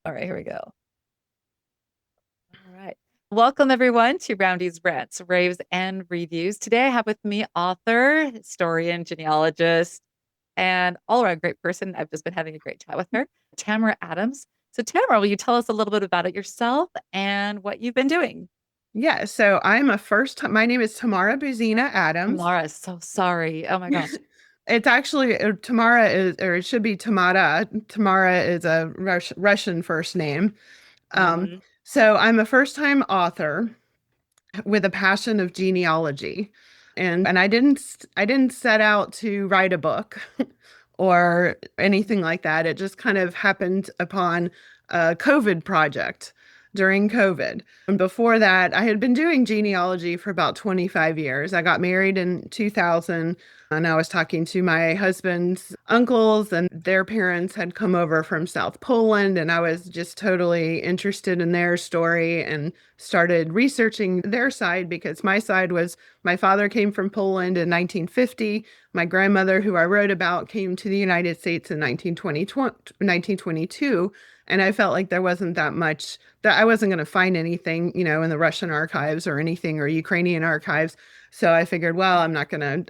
All right, here we go. All right. Welcome everyone to Roundy's Rants, Raves, and Reviews. Today I have with me author, historian, genealogist, and all-around great person. I've just been having a great time with her, Tamara Adams. So Tamara, will you tell us a little bit about it yourself and what you've been doing? Yeah, so I'm a first time. My name is Tamara Adams. Tamara, so sorry. Oh my gosh. It's actually Tamara is, or it should be Tamara. Tamara is a Russian first name. Um, Hmm. so I'm a first time author with a passion of genealogy, and I didn't set out to write a book or anything like that. It just kind of happened upon a COVID project during COVID. And before that, I had been doing genealogy for about 25 years. I got married in 2000, and I was talking to my husband's uncles, and their parents had come over from South Poland, and I was just totally interested in their story and started researching their side because my side was my father came from Poland in 1950. My grandmother, who I wrote about, came to the United States in 1922. And I felt like there wasn't that much that I wasn't going to find anything, in the Russian archives or anything or Ukrainian archives. So I figured, well,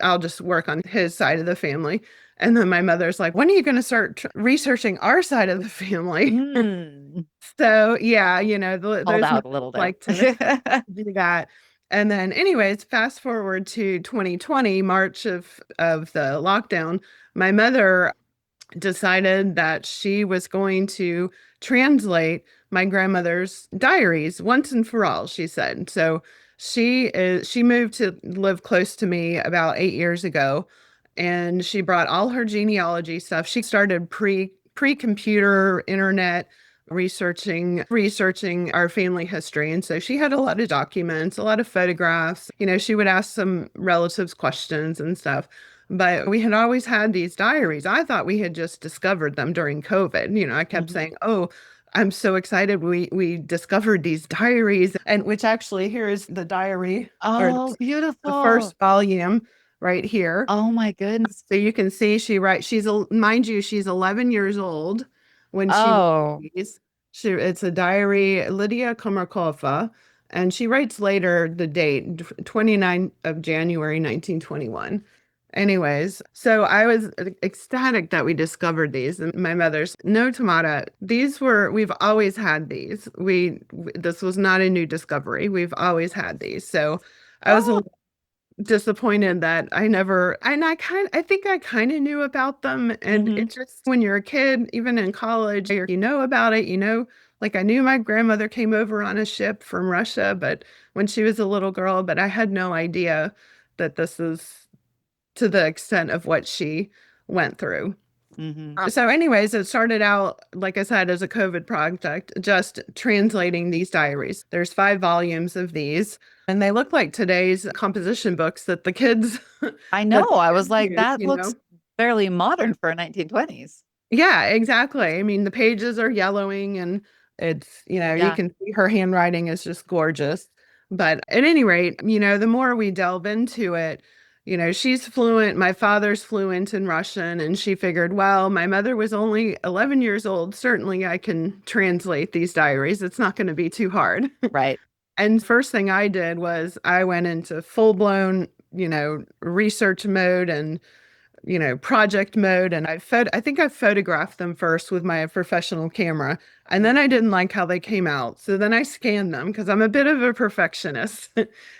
I'll just work on his side of the family. And then my mother's like, when are you going to start researching our side of the family? Mm. So yeah, Called those out mothers a little like to there. do that. And then anyways, fast forward to 2020, March of the lockdown, my mother decided that she was going to translate my grandmother's diaries once and for all, she said. So she moved to live close to me about 8 years ago, and she brought all her genealogy stuff. She started pre-computer internet researching our family history. And so she had a lot of documents, a lot of photographs. She would ask some relatives questions and stuff. But we had always had these diaries. I thought we had just discovered them during COVID. I kept Mhm. saying, "Oh, I'm so excited we discovered these diaries." And which actually here is the diary or Oh, the beautiful. first volume right here. Oh my goodness. So you can see mind you, she's 11 years old when she wrote Oh, these. It's a diary, Lydia Komarkova, and she writes later the date, 29th of January, 1921. Anyways, so I was ecstatic that we discovered these. And my mother's, no, Tamara, we've always had these. This was not a new discovery. We've always had these. So I was oh. disappointed that I never, and I think I kind of knew about them. And Hmm. it just, when you're a kid, even in college, you know about it, like I knew my grandmother came over on a ship from Russia, but when she was a little girl, but I had no idea that this is to the extent of what she went through. Hmm. So, anyways, it started out, like I said, as a COVID project, just translating these diaries. There's 5 volumes of these, and they look like today's composition books that the kids I know. that the I was kids like, use, that looks fairly modern for 1920s. Yeah, exactly. I mean, the pages are yellowing, and you Yeah. can see her handwriting is just gorgeous. But at any rate, the more we delve into it, she's fluent. My father's fluent in Russian, and she figured, well, my mother was only 11 years old. Certainly I can translate these diaries. It's not going to be too hard. Right. And first thing I did was I went into full-blown, research mode and project mode. And I think I photographed them first with my professional camera. And then I didn't like how they came out. So then I scanned them because I'm a bit of a perfectionist.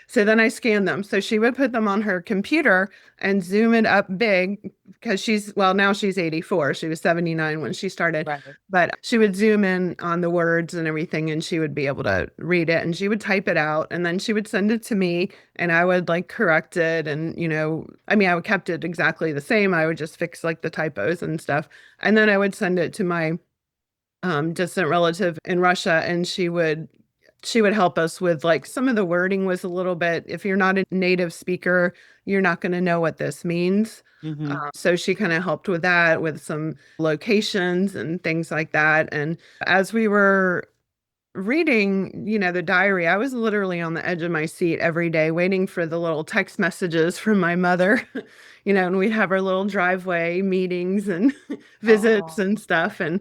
So then I scanned them. So she would put them on her computer and zoom it up big because well, now she's 84. She was 79 when she started. Right. But she would zoom in on the words and everything, and she would be able to read it, and she would type it out, and then she would send it to me, and I would like correct it. And, I mean, I would kept it exactly the same. I would just fix like the typos and stuff. And then I would send it to my distant relative in Russia, and she would help us with like some of the wording was a little bit, if you're not a native speaker, you're not going to know what this means. Hmm. So she kind of helped with that, with some locations and things like that. And as we were reading, the diary, I was literally on the edge of my seat every day waiting for the little text messages from my mother, and we'd have our little driveway meetings and visits Oh. and stuff. And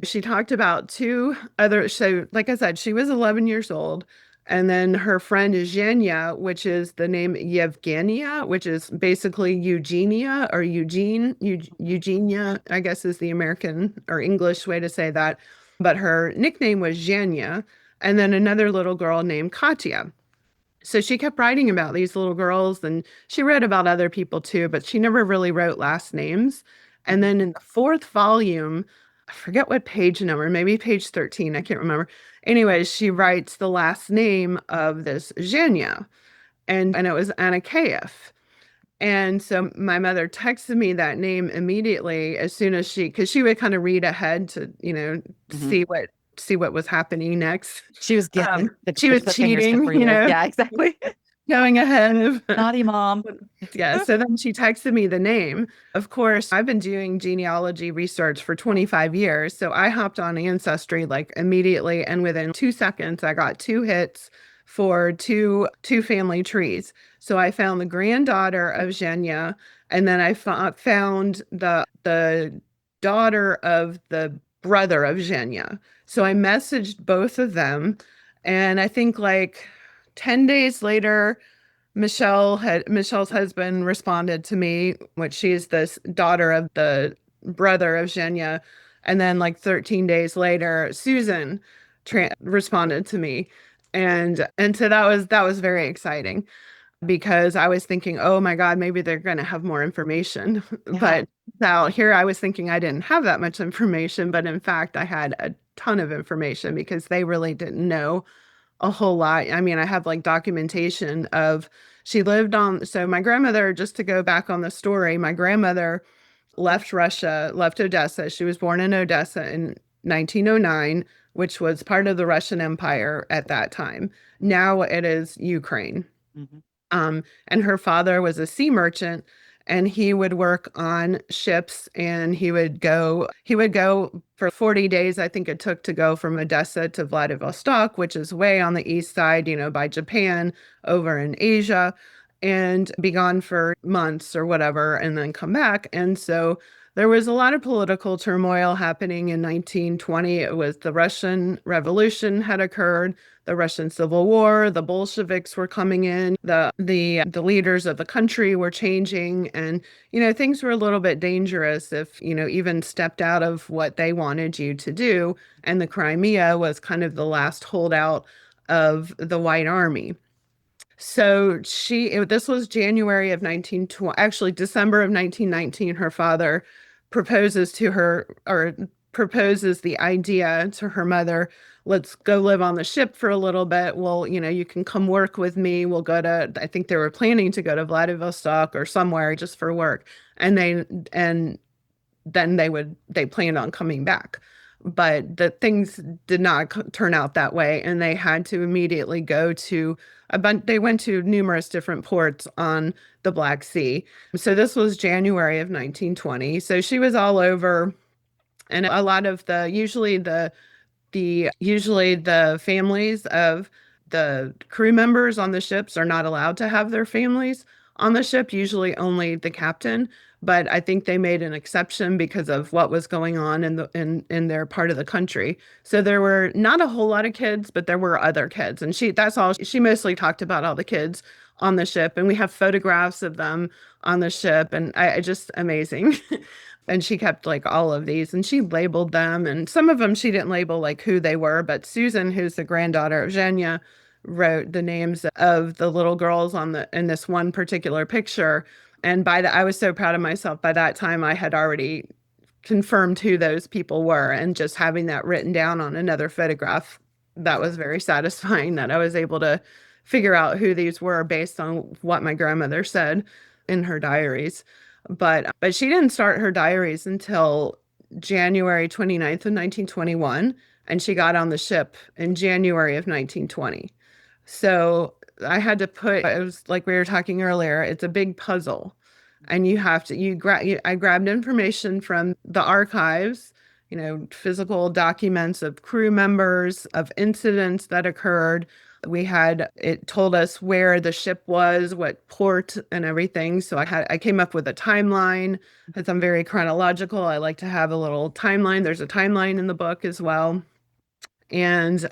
she talked about two other, so like I said, she was 11 years old. And then her friend Zhenya, which is the name Yevgenia, which is basically Eugenia or Eugenia, I guess is the American or English way to say that. But her nickname was Zhenya. And then another little girl named Katya. So she kept writing about these little girls and she wrote about other people too, but she never really wrote last names. And Mhm. then in the fourth volume, I forget what page number, maybe page 13, I can't remember. Anyways, she writes the last name of this Zhenya, and it was Anakayev. And so my mother texted me that name immediately as soon as because she would kind of read ahead to, Mhm. see what was happening next. She was getting She the was cliffhangers cheating, for you. Yeah, exactly. going ahead of Naughty mom. yeah. So then she texted me the name. Of course, I've been doing genealogy research for 25 years. So I hopped on Ancestry like immediately. And within 2 seconds, I got two hits for two family trees. So I found the granddaughter of Zhenya, and then I found the daughter of the brother of Zhenya. So I messaged both of them. And I think like 10 days later, Michelle's husband responded to me, which she's this daughter of the brother of Zhenya. And then like 13 days later, Susan responded to me. And so that was very exciting because I was thinking, oh my God, maybe they're going to have more information. Yeah. But now here I was thinking I didn't have that much information, but in fact, I had a ton of information because they really didn't know a whole lot. I mean, I have like documentation of she lived on, so my grandmother, just to go back on the story, my grandmother left Russia, left Odessa. She was born in Odessa in 1909, which was part of the Russian Empire at that time. Now it is Ukraine. Mhm. And her father was a sea merchant and he would work on ships and he would go for 40 days. I think it took to go from Odessa to Vladivostok, which is way on the east side, by Japan over in Asia, and be gone for months or whatever and then come back. And so there was a lot of political turmoil happening in 1920. It was the Russian Revolution had occurred, the Russian Civil War, the Bolsheviks were coming in, the leaders of the country were changing, and things were a little bit dangerous if even stepped out of what they wanted you to do. And the Crimea was kind of the last holdout of the White Army. So this was January of 1920, actually December of 1919, her father proposes to her or proposes the idea to her mother, let's go live on the ship for a little bit. Well, you can come work with me. We'll go to, I think they were planning to go to Vladivostok or somewhere just for work. And then they planned on coming back. But the things did not turn out that way, and they had to immediately go to they went to numerous different ports on the Black Sea. So this was January of 1920. So she was all over, and a lot of the families of the crew members on the ships are not allowed to have their families on the ship, usually only the captain. But I think they made an exception because of what was going on in their part of the country. So there were not a whole lot of kids, but there were other kids. And that's all she mostly talked about, all the kids on the ship. And we have photographs of them on the ship, and just amazing. And she kept like all of these and she labeled them. And some of them she didn't label like who they were. But Susan, who's the granddaughter of Zhenya, wrote the names of the little girls in this one particular picture. And I was so proud of myself. By that time, I had already confirmed who those people were. And just having that written down on another photograph, that was very satisfying that I was able to figure out who these were based on what my grandmother said in her diaries. But she didn't start her diaries until January 29th of 1921, and she got on the ship in January of 1920. So I had to it was like we were talking earlier, it's a big puzzle. And you have to, I grabbed information from the archives, physical documents of crew members, of incidents that occurred, It told us where the ship was, what port and everything. So I came up with a timeline because I'm very chronological. I like to have a little timeline. There's a timeline in the book as well. And,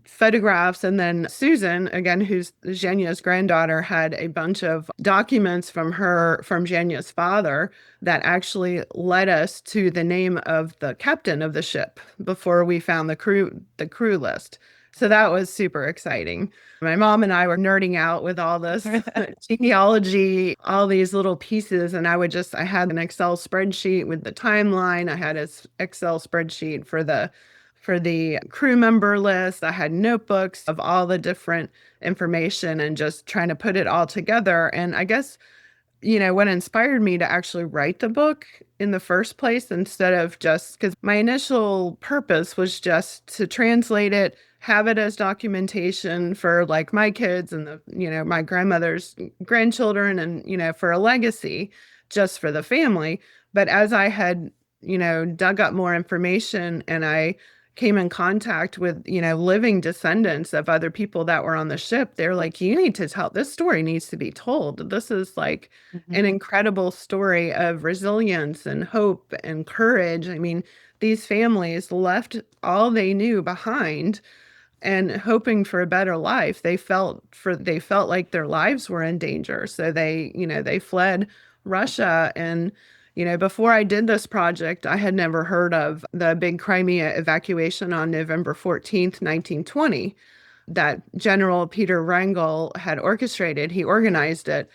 photographs. And then Susan, again, who's Zhenya's granddaughter, had a bunch of documents from Zhenya's father that actually led us to the name of the captain of the ship before we found the crew list. So that was super exciting. My mom and I were nerding out with all this genealogy, all these little pieces. And I had an Excel spreadsheet with the timeline. I had an Excel spreadsheet for the crew member list. I had notebooks of all the different information and just trying to put it all together. And I guess, what inspired me to actually write the book in the first place, instead of just because my initial purpose was just to translate it, have it as documentation for like my kids and my grandmother's grandchildren, and, for a legacy just for the family. But as I had, dug up more information and I came in contact with, living descendants of other people that were on the ship, they're like, you need to tell this story, needs to be told. This is like an Mhm. incredible story of resilience and hope and courage. I mean, these families left all they knew behind and hoping for a better life. They felt like their lives were in danger. So they fled Russia. And before I did this project, I had never heard of the big Crimea evacuation on November 14th, 1920, that General Peter Wrangel had orchestrated. He organized it.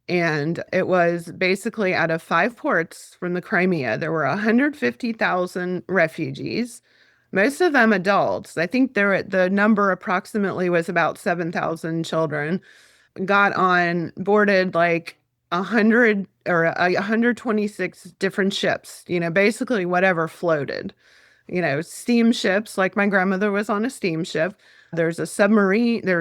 And it was basically out of 5 ports from the Crimea. There were 150,000 refugees, most of them adults. I think the number approximately was about 7,000 children. Got on, boarded like 126 different ships, basically whatever floated, steamships. Like my grandmother was on a steamship. There were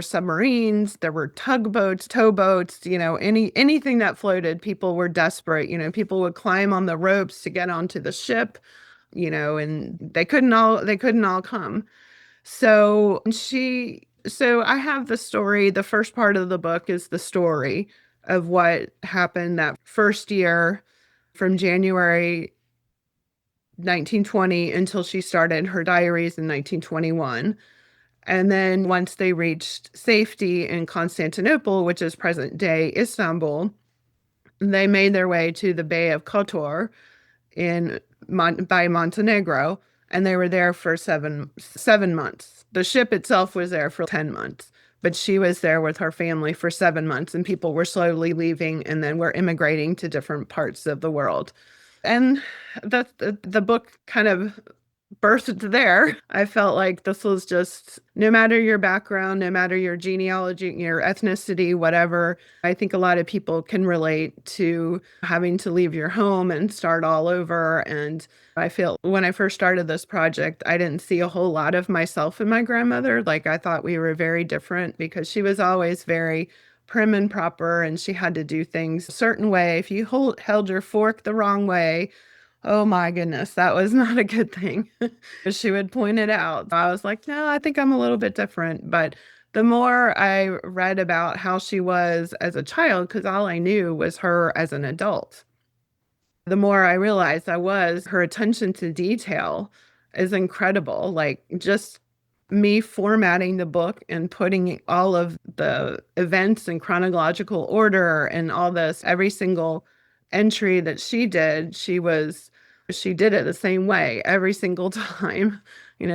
submarines, there were tugboats, towboats, anything that floated. People were desperate. People would climb on the ropes to get onto the ship, and they couldn't all come. So I have the story. The first part of the book is the story of what happened that first year from January 1920 until she started her diaries in 1921. And then once they reached safety in Constantinople, which is present day Istanbul, they made their way to the Bay of Kotor by Montenegro, and they were there for seven months. The ship itself was there for 10 months, but she was there with her family for 7 months, and people were slowly leaving, and then were immigrating to different parts of the world. And the book kind of birthed there. I felt like this was just, no matter your background, no matter your genealogy, your ethnicity, whatever, I think a lot of people can relate to having to leave your home and start all over. And I feel when I first started this project, I didn't see a whole lot of myself in my grandmother. Like, I thought we were very different because she was always very prim and proper, and she had to do things a certain way. If you held your fork the wrong way, oh my goodness, that was not a good thing. She would point it out. I was like, no, I think I'm a little bit different. But the more I read about how she was as a child, because all I knew was her as an adult, the more I realized her attention to detail is incredible. Like, just me formatting the book and putting all of the events in chronological order and all this, every single entry that she did it the same way every single time.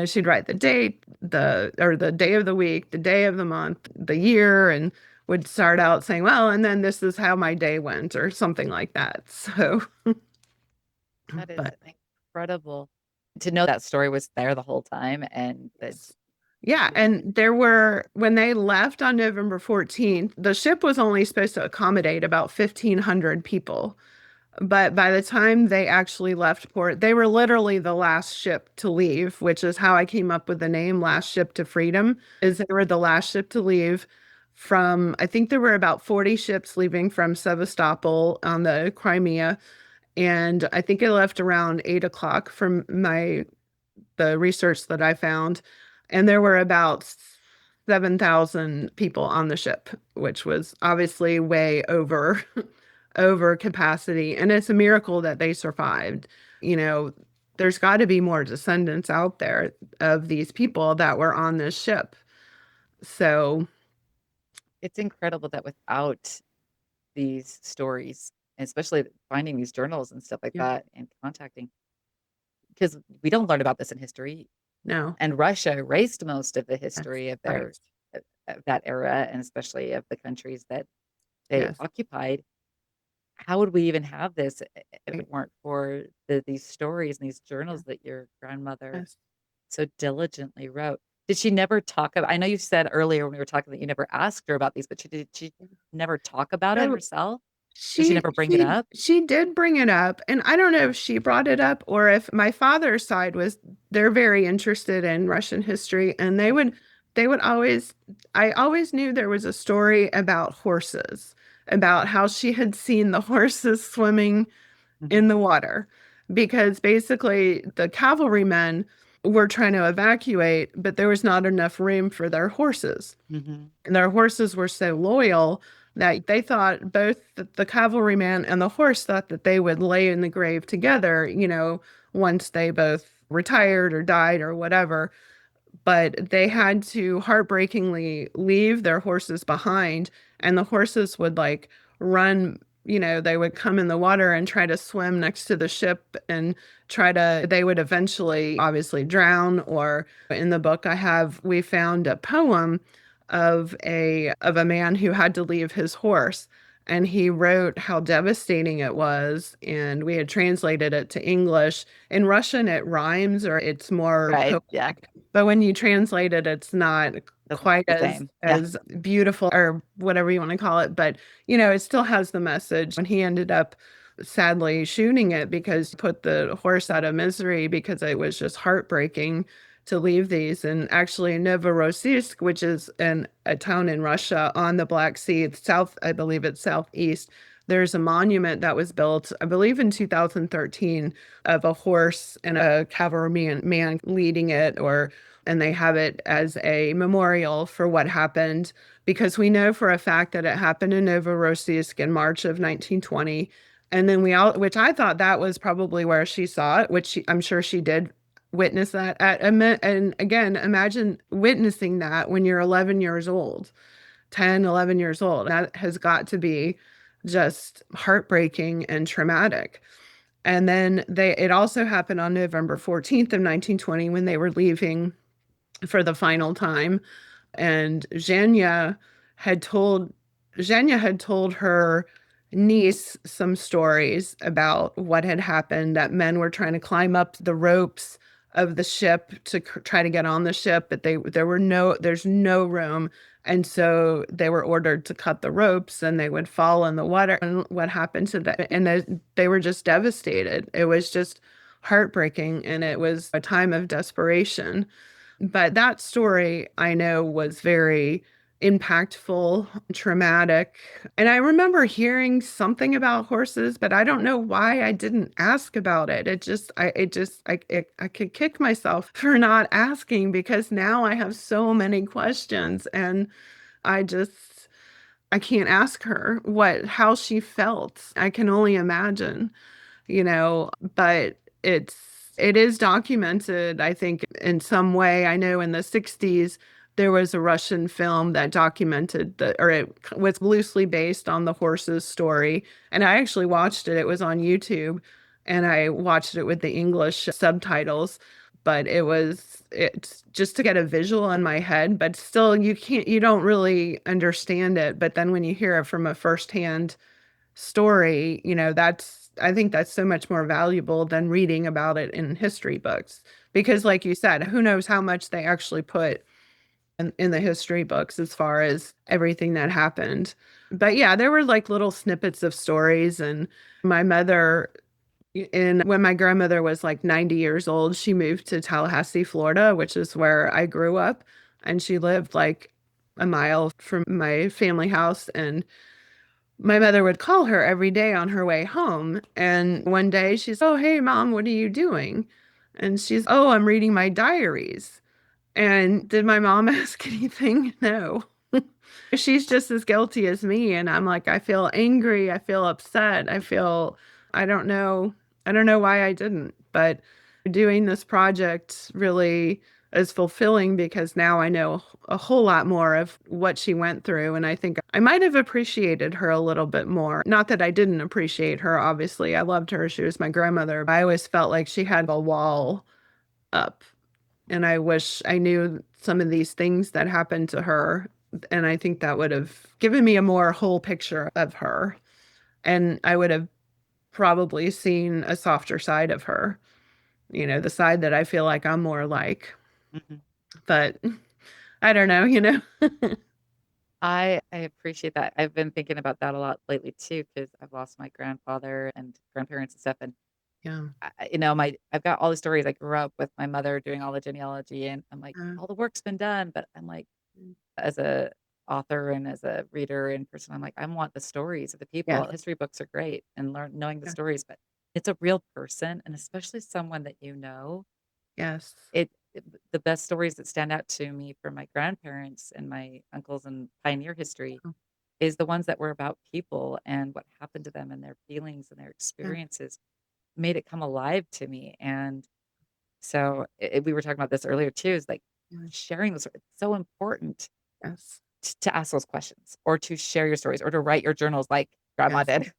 She'd write the date, the day of the week, the day of the month, the year, and would start out saying, well, and then this is how my day went, or something like that. So, That is but incredible to know that story was there the whole time and that yes. Yeah, she, and when they left on November 14th, the ship was only supposed to accommodate about 1,500 people. But by the time they actually left port, they were literally the last ship to leave, which is how I came up with the name Last Ship to Freedom, is they were the last ship to leave from, I think there were about 40 ships leaving from Sevastopol on the Crimea. And I think it left around 8 o'clock from the research that I found. And there were about 7,000 people on the ship, which was obviously way over over capacity. And it's a miracle that they survived. You know, there's got to be more descendants out there of these people that were on this ship. So, It's incredible that without these stories, and especially finding these journals and stuff like yeah, that and contacting, because we don't learn about this in history. no, And Russia erased most of the that's history of right. their of that era, and especially of the countries that they Yes, occupied. How would we even have this if right. it weren't for these stories and these journals that your grandmother Yes. so diligently wrote? Did she never talk about? I know you said earlier when we were talking that you never asked her about these, but did she never talk about it So herself? Did she She never bring it she up? she did bring it up, and I don't know if she brought it up or if my father's side was they're very interested in Russian history, and they would always I always knew there was a story about horses, about how she had seen the horses swimming in Hmm. the water because basically the cavalrymen were trying to evacuate, but there was not enough room for their horses. Hmm. And their horses were so loyal that they thought both the cavalryman and the horse thought that they would lay in the grave together, once they both retired or died or whatever. But they had to heartbreakingly leave their horses behind, and the horses would like run. They would come in the water and try to swim next to the ship and they would eventually obviously drown. Or in the book we found a poem of a man who had to leave his horse, and he wrote how devastating it was, and we had translated it to English. In Russian it rhymes or it's more Right. Yeah. poetic, but when you translate it it's not Doesn't quite the same. Yeah. as beautiful or whatever you want to call it, but it still has the message. And he ended up sadly shooting it because he put the horse out of misery because it was just heartbreaking to leave these. And actually, Novorossiysk, which is a town in Russia on the Black Sea, it's south, I believe it's southeast. There's a monument that was built, I believe, in 2013 of a horse and a cavalryman man leading it, and they have it as a memorial for what happened because we know for a fact that it happened in Novorossiysk in March of 1920. And then which I thought that was probably where she saw it, which I'm sure she did witness that and again, imagine witnessing that when you're 11 years old, 10, 11 years old. That has got to be just heartbreaking and traumatic. And then it also happened on November 14th of 1920 when they were leaving for the final time. And had told had told her niece some stories about what had happened, that men were trying to climb up the ropes of the ship to try to get on the ship, but there's no room. And so they were ordered to cut the ropes and they would fall in the water. And what happened to them? And they were just devastated. It was just heartbreaking, and it was a time of desperation. But that story I know was very impactful, traumatic. And I remember hearing something about horses, but I don't know why I didn't ask about it. I could kick myself for not asking because now I have so many questions, and I just I can't ask her how she felt. I can only imagine, but it is documented, I think, in some way. I know in the 60s there was a Russian film that documented or it was loosely based on the horse's story. And I actually watched it. It was on YouTube, and I watched it with the English subtitles. But it's just to get a visual in my head, but still you don't really understand it. But then when you hear it from a firsthand story, I think that's so much more valuable than reading about it in history books. Because like you said, who knows how much they actually put in the history books as far as everything that happened. But yeah, there were like little snippets of stories. And my mother, and when my grandmother was like 90 years old, she moved to Tallahassee, Florida, which is where I grew up. And she lived like a mile from my family house. And my mother would call her every day on her way home. And one day she's, "Oh, hey, mom, what are you doing?" And she's, "Oh, I'm reading my diaries." And did my mom ask anything? No. She's just as guilty as me. And I'm like, I feel angry. I feel upset. I don't know. I don't know why I didn't. But doing this project really is fulfilling because now I know a whole lot more of what she went through. And I think I might have appreciated her a little bit more. Not that I didn't appreciate her, obviously. I loved her. She was my grandmother. I always felt like she had a wall up. And I wish I knew some of these things that happened to her. And I think that would have given me a more whole picture of her. And I would have probably seen a softer side of her, the side that I feel like I'm more like. Mhm. But I don't know, you know? I appreciate that. I've been thinking about that a lot lately too, because I've lost my grandfather and grandparents and stuff. And Yeah. I've got all the stories. I grew up with my mother doing all the genealogy, and I'm like, Uh, all the work's been done. But I'm like, as a author and as a reader in person, I'm like, I want the stories of the people. yes. History books are great and knowing the Yeah. stories, but it's a real person, and especially someone that you know. Yes. It the best stories that stand out to me from my grandparents and my uncles and pioneer history Oh, is the ones that were about people and what happened to them and their feelings and their yeah. experiences made it come alive to me. And so we were talking about this earlier too, is like Yeah. sharing those. It's so important Yes. to ask those questions or to share your stories or to write your journals like grandma Yes. did.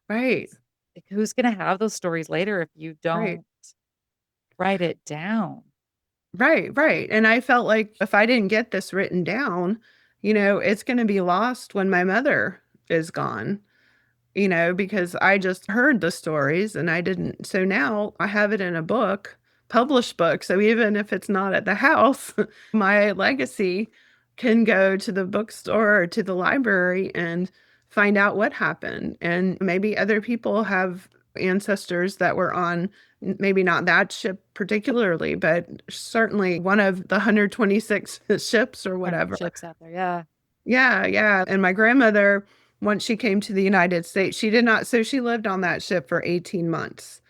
Right. Like, who's going to have those stories later if you Right. don't write it down? Right, right. And I felt like if I didn't get this written down, it's going to be lost when my mother is gone, because I just heard the stories and I didn't. So now I have it in a book, published book. So even if it's not at the house, my legacy can go to the bookstore or to the library and find out what happened. And maybe other people have ancestors that were on maybe not that ship particularly, but certainly one of the 126 ships or whatever. Partnerships out there. Yeah. Yeah, yeah. And my grandmother, once she came to the United States, she did not, so she lived on that ship for 18 months.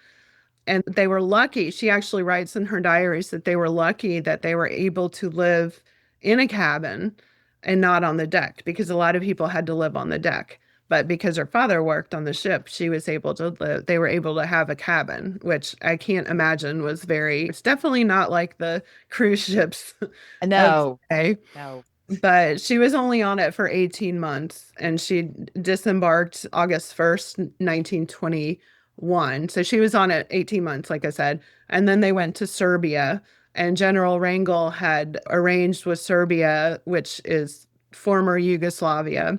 And they were lucky. She actually writes in her diaries that they were lucky that they were able to live in a cabin and not on the deck because a lot of people had to live on the deck. But because her father worked on the ship, she was able to live, they were able to have a cabin, which I can't imagine was it's definitely not like the cruise ships of No, today. no. But she was only on it for 18 months and she disembarked August 1st, 1921. So she was on it 18 months, like I said. And then they went to Serbia, and General Wrangel had arranged with Serbia, which is former Yugoslavia,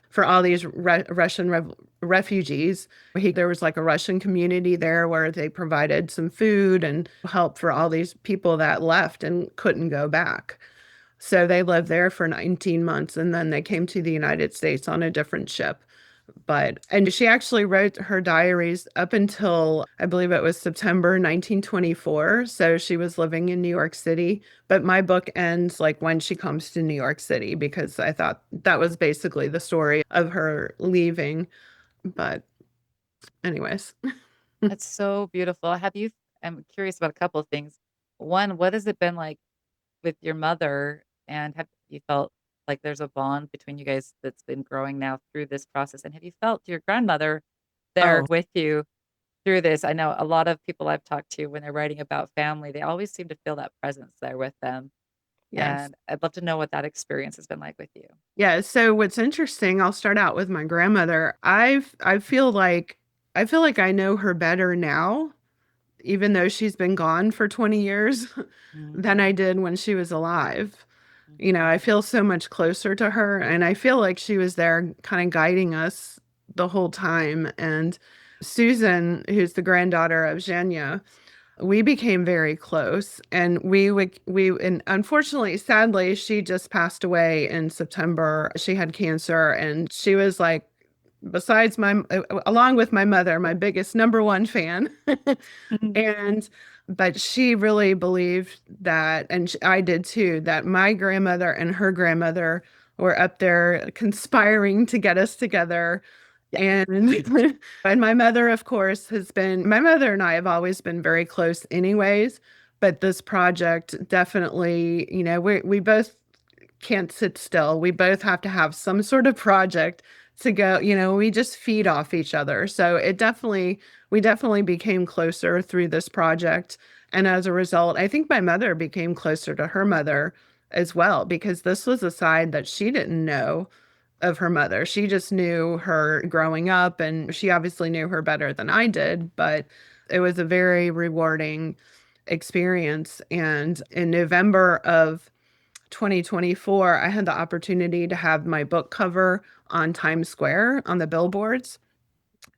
for all these Russian refugees. There was like a Russian community there where they provided some food and help for all these people that left and couldn't go back. So they lived there for 19 months and then they came to the United States on a different ship. And she actually wrote her diaries up until I believe it was September 1924. So she was living in New York City. But my book ends like when she comes to New York City because I thought that was basically the story of her leaving. But, anyways, That's so beautiful. I'm curious about a couple of things. One, what has it been like with your mother? And have you felt like there's a bond between you guys that's been growing now through this process? And have you felt your grandmother there oh, with you through this? I know a lot of people I've talked to when they're writing about family, they always seem to feel that presence there with them. yes. And I'd love to know what that experience has been like with you. Yeah, so what's interesting, I'll start out with my grandmother. I feel like I know her better now, even though she's been gone for 20 years, than Mhm, I did when she was alive. I mhm. feel so much closer to her and I feel like she was there kind of guiding us the whole time. And Susan, who's the granddaughter of Zhenya, we became very close and and unfortunately sadly she just passed away in September. She had cancer and she was like besides along with my mother my biggest number one fan. Mhm. And but she really believed that and I did too that my grandmother and her grandmother were up there conspiring to get us together. Yeah. And and my mother, of course, my mother and I have always been very close anyways, But this project definitely, we both can't sit still. We both have to have some sort of project to go, we just feed off each other. So we definitely became closer through this project. And as a result, I think my mother became closer to her mother as well, because this was a side that she didn't know of her mother. She just knew her growing up, and she obviously knew her better than I did, but it was a very rewarding experience. And in November of 2024, I had the opportunity to have my book cover on Times Square on the billboards,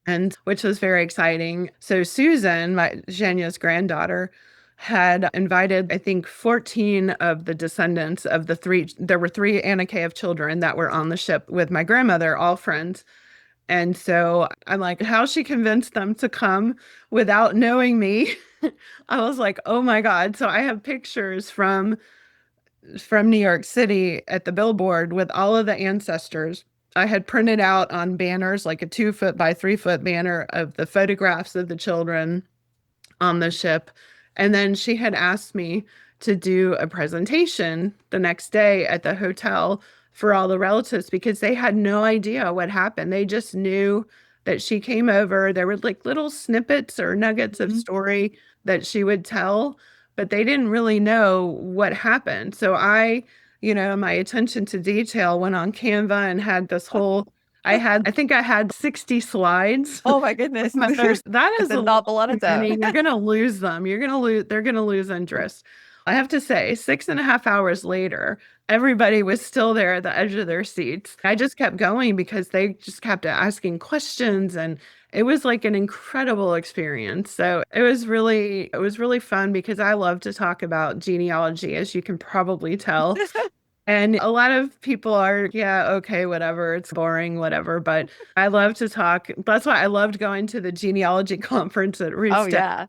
and which was very exciting. So Susan, my Jenya's granddaughter, had invited, I think, 14 of the descendants of the three. There were three Anakeev children that were on the ship with my grandmother, all friends. And so I'm like, how she convinced them to come without knowing me. I was like, oh my God. So I have pictures from New York City at the billboard with all of the ancestors. I had printed out on banners, like a 2 foot by 3 foot banner of the photographs of the children on the ship. And then she had asked me to do a presentation the next day at the hotel for all the relatives because they had no idea what happened. They just knew that she came over. There were like little snippets or nuggets of Mhm. story that she would tell, but they didn't really know what happened. So my attention to detail went on Canva and had this whole I think I had 60 slides. Oh my goodness. That It's is a a not little a lot of too time. many. You're gonna lose them. They're gonna lose interest. I have to say, 6.5 hours later, everybody was still there at the edge of their seats. I just kept going because they just kept asking questions, and it was like an incredible experience. So it was really fun because I love to talk about genealogy, as you can probably tell. And a lot of people are, yeah, okay, whatever, it's boring, whatever. But I love to talk. That's why I loved going to the genealogy conference at Oh Roots. yeah.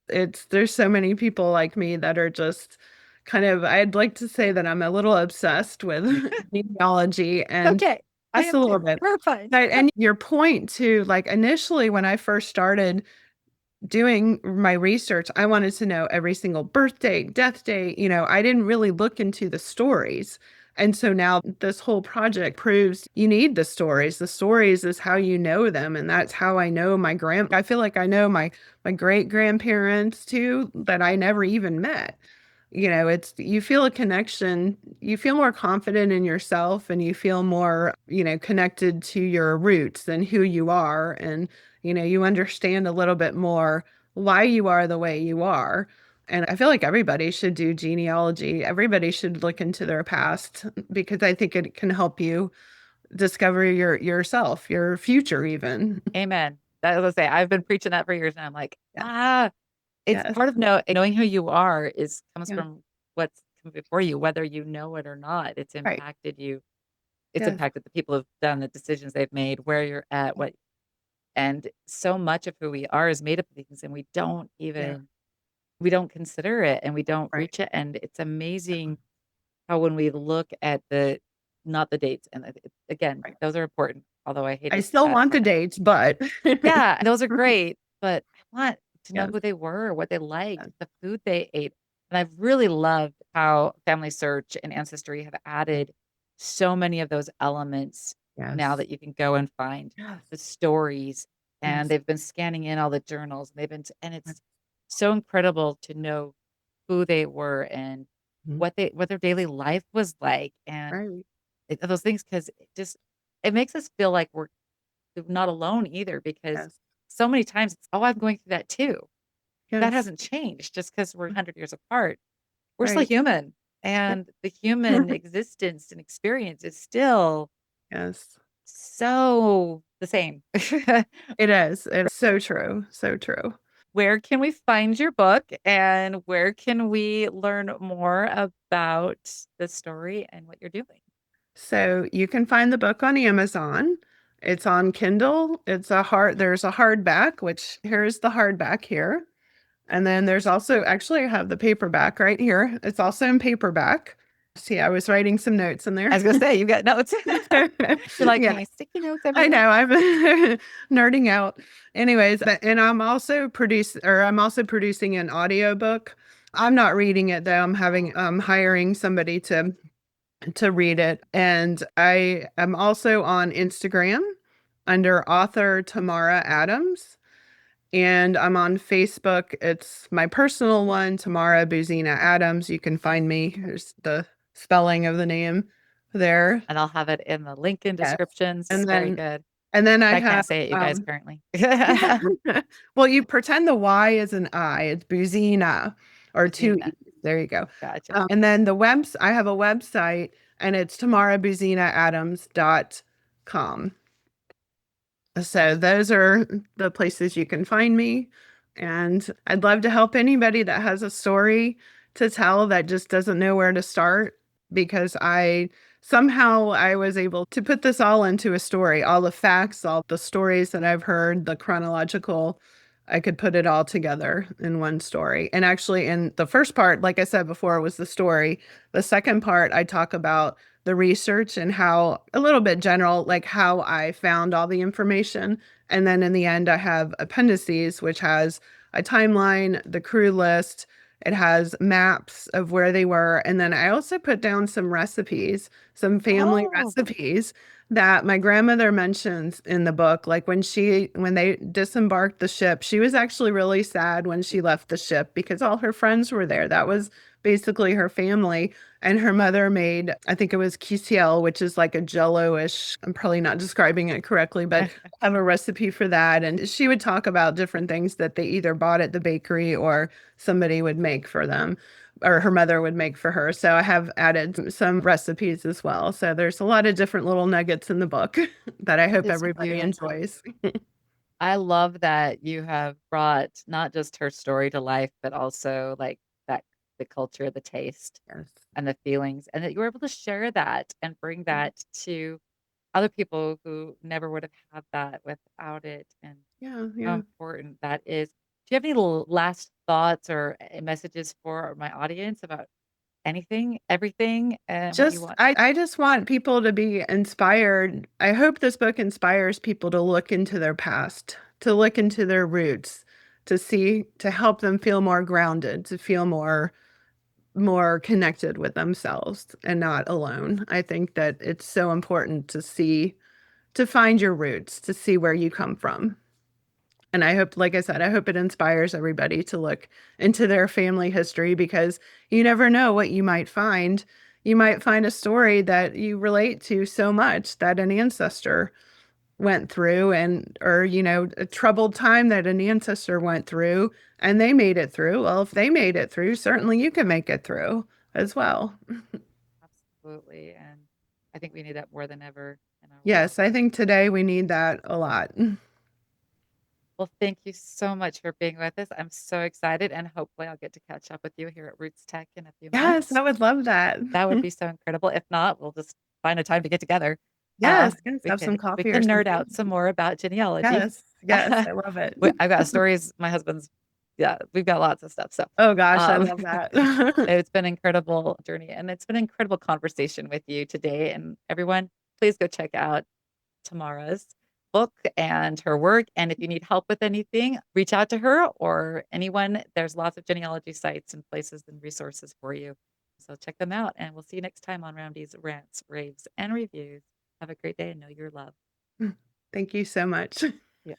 There's so many people like me that are just kind of, I'd like to say that I'm a little obsessed with genealogy, and Okay. I just am a little too. bit. We're fine. And your point too, like initially when I first started doing my research, I wanted to know every single birth date, death date. I didn't really look into the stories. And so now this whole project proves you need the stories. The stories is how you know them. And that's how I know I feel like I know my great grandparents too, that I never even met. It's you feel a connection, you feel more confident in yourself, and you feel more, connected to your roots and who you are. And, you understand a little bit more why you are the way you are. And I feel like everybody should do genealogy. Everybody should look into their past because I think it can help you discover yourself, your future even. Amen. That was say I've been preaching that for years and I'm like, Yeah. it's Yes. part of knowing who you are is comes Yeah. from what's come before you, whether you know it or not. It's Right. impacted you. It's Yes. impacted the people who've done the decisions they've made, where you're at, Yeah. what and so much of who we are is made up of things and Yeah. we don't consider it and we don't Right. reach it. And it's amazing how when we look at the not the dates and again, Right. those are important, although I I hated still that want the part. dates, but Yeah, those are great, but I want to know yes, who they were, what they liked, yes, the food they ate. And I've really loved how Family Search and Ancestry have added so many of those elements now yes, that you can go and find yes, the stories. And yes, they've been scanning in all the journals. And it's so incredible to know who they were and mhm, what their daily life was like and right, those things because it makes us feel like we're not alone either because yes, so many times it's, oh, I'm going through that too. That yes, hasn't changed just because we're 100 years apart. We're still right, human. yeah, And the human existence and experience is still yes. so the same. It is. It's so true, so true. Where can we find your book and where can we learn more about the story and what you're doing? So you can find the book on Amazon. It's on Kindle. There's a hardback, which here's the hardback here. And then there's also, actually, I have the paperback right here. It's also in paperback. See, I was writing some notes in I there. was gonna say you got notes. You're like Yeah, my sticky notes I everywhere. know. I'm nerding out. Anyways, I'm also producing an audiobook I'm not reading it though. I'm hiring somebody to read it. And I am also on Instagram under author Tamara Adams. And I'm on Facebook. It's my personal one, Tamara Buzina Adams. You can find me. There's the spelling of the name there. And I'll have it in the link in Yes. descriptions. And Very then good. and then I I can't have say it, you guys, currently. well, you pretend the Y is an I. It's Buzina or two Gina. E's. There you go. Gotcha. And then I have a website and it's tamarabuzinaadams.com. So those are the places you can find me. And I'd love to help anybody that has a story to tell that just doesn't know where to start because I was able to put this all into a story, all the facts, all the stories that I've heard, the chronological, I could put it all together in one story. And actually in the first part, like I said before, was the story. The second part, I talk about the research and how a little bit general, like how I found all the information. And then in the end, I have appendices, which has a timeline, the crew list, it has maps of where they were. And then I also put down some recipes, some family Oh, recipes that my grandmother mentions in the book. Like when they disembarked the ship, she was actually really sad when she left the ship because all her friends were there. That was basically her family. And her mother made, I think it was kisiel, which is like a jello-ish. I'm probably not describing it correctly, but I have a recipe for that. And she would talk about different things that they either bought at the bakery or somebody would make for them, or her mother would make for her. So I have added some recipes as well. So there's a lot of different little nuggets in the book that I that hope is everybody beautiful. enjoys. I love that you have brought not just her story to life, but also like that the culture, the taste, Yes. and the feelings, and that you were able to share that and bring that to other people who never would have had that without it, and Yeah, how yeah. important that is. Do you have any last thoughts or messages for my audience about anything, everything, and what you want? I just want people to be inspired. I hope this book inspires people to look into their past, to look into their roots, to help them feel more grounded, to feel more connected with themselves and not alone. I think that it's so important to find your roots, to see where you come from. And I hope, like I said, I hope it inspires everybody to look into their family history because you never know what you might find. You might find a story that you relate to so much that an ancestor went through or, a troubled time that an ancestor went through and they made it through. Well, if they made it through, certainly you can make it through as well. Absolutely, and I think we need that more than ever in our world. Yes, I think today we need that a lot. Well, thank you so much for being with us. I'm so excited, and hopefully, I'll get to catch up with you here at Roots Tech in a few Yes, months. I would love that. That would be so incredible. If not, we'll just find a time to get together. Yes, yes, We have some could coffee or nerd something. out some more about genealogy. Yes, yes, I love it. I've got stories. My husband's, yeah, we've got lots of stuff. So, Oh gosh, I um, love that. it's been an incredible journey, and it's been an incredible conversation with you today. And everyone, please go check out Tamara's book and her work. And if you need help with anything, reach out to her or anyone. There's lots of genealogy sites and places and resources for you. So check them out. And we'll see you next time on Roundy's Rants, Raves, and Reviews. Have a great day and know your love. Thank you so much. Yeah.